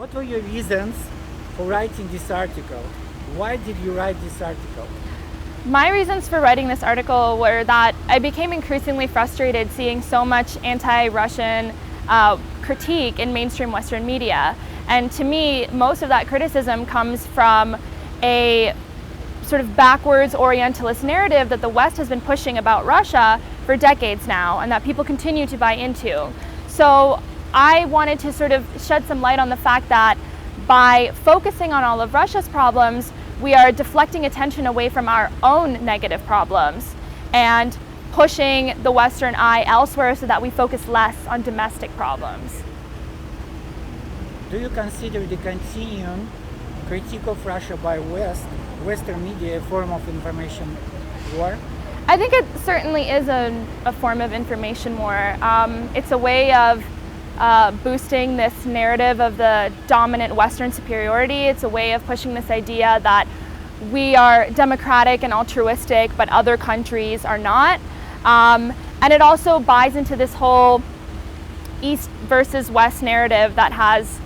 What were your reasons for writing this article? Why did you write this article? My reasons for writing this article were that I became increasingly frustrated seeing so much anti-Russian critique in mainstream Western media. And to me, most of that criticism comes from a sort of backwards Orientalist narrative that the West has been pushing about Russia for decades now, and that people continue to buy into. So I wanted to sort of shed some light on the fact that by focusing on all of Russia's problems, we are deflecting attention away from our own negative problems and pushing the Western eye elsewhere so that we focus less on domestic problems. Do you consider the continuing critique of Russia by Western media a form of information war? I think it certainly is a form of information war. It's a way of boosting this narrative of the dominant Western superiority. It's a way of pushing this idea that we are democratic and altruistic, but other countries are not. And it also buys into this whole East versus West narrative that has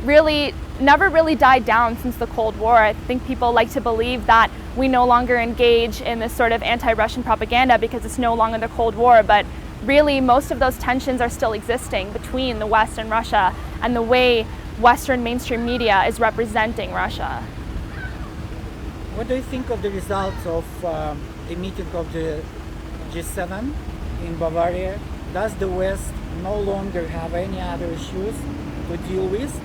really never really died down since the Cold War. I think people like to believe that we no longer engage in this sort of anti-Russian propaganda because it's no longer the Cold War, but really most of those tensions are still existing between the West and Russia and the way Western mainstream media is representing Russia. What do you think of the results of the meeting of the G7 in Bavaria? Does the West no longer have any other issues to deal with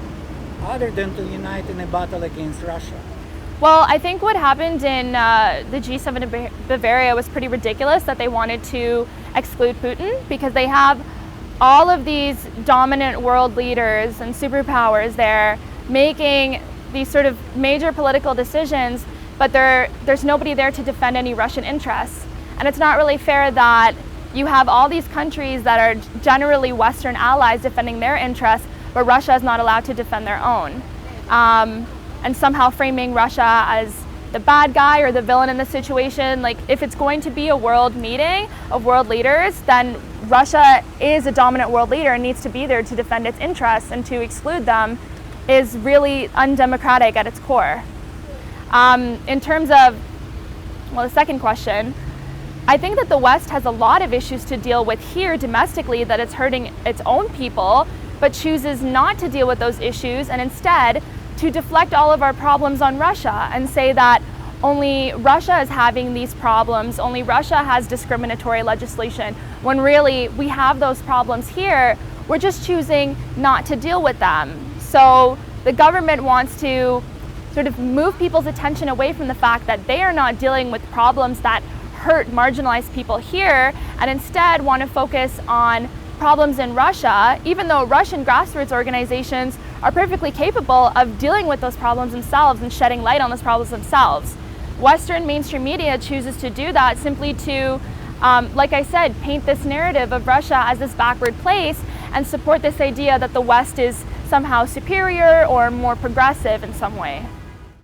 other than to unite in a battle against Russia? Well, I think what happened in the G7 in Bavaria was pretty ridiculous, that they wanted to exclude Putin because they have all of these dominant world leaders and superpowers there making these sort of major political decisions, but there's nobody there to defend any Russian interests. And it's not really fair that you have all these countries that are generally Western allies defending their interests, but Russia is not allowed to defend their own. And somehow framing Russia as the bad guy or the villain in the situation. Like, if it's going to be a world meeting of world leaders, then Russia is a dominant world leader and needs to be there to defend its interests, and to exclude them is really undemocratic at its core. In terms of, well, the second question, I think that the West has a lot of issues to deal with here domestically that it's hurting its own people, but chooses not to deal with those issues and instead to deflect all of our problems on Russia and say that only Russia is having these problems, only Russia has discriminatory legislation, when really we have those problems here. We're just choosing not to deal with them. So the government wants to sort of move people's attention away from the fact that they are not dealing with problems that hurt marginalized people here, and instead want to focus on problems in Russia, even though Russian grassroots organizations are perfectly capable of dealing with those problems themselves and shedding light on those problems themselves. Western mainstream media chooses to do that simply to, like I said, paint this narrative of Russia as this backward place and support this idea that the West is somehow superior or more progressive in some way.